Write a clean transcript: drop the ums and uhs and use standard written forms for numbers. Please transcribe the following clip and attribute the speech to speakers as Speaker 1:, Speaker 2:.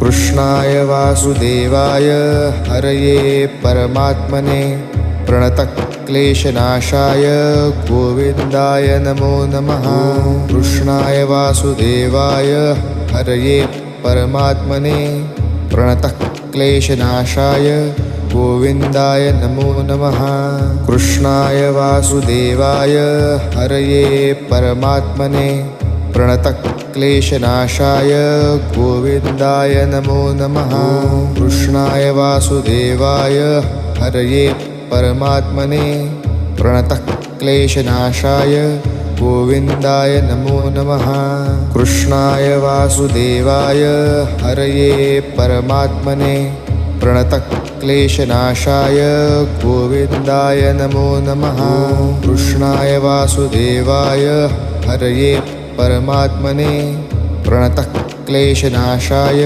Speaker 1: कृष्णाय वासुदेवाय हरये परमात्मने प्रणतक्लेशनाशाय गोविन्दाय नमो नमः। कृष्णाय वासुदेवाय हरये परमात्मने प्रणतक्लेशनाशाय गोविन्दाय नमो नमः। कृष्णाय वासुदेवाय हरये परमात्मने प्रणतक्लेशनाशाय गोविन्दाय नमो नमः। कृष्णाय वासुदेवाय हरये परमात्मने प्रणतक्लेशनाशाय गोविन्दाय नमो नमः। कृष्णाय वासुदेवाय हरये परमात्मने प्रणतक्लेशनाशाय गोविन्दाय नमो नमः। कृष्णाय वासुदेवाय हरये परमात्मने प्रणतक्लेशनाशाय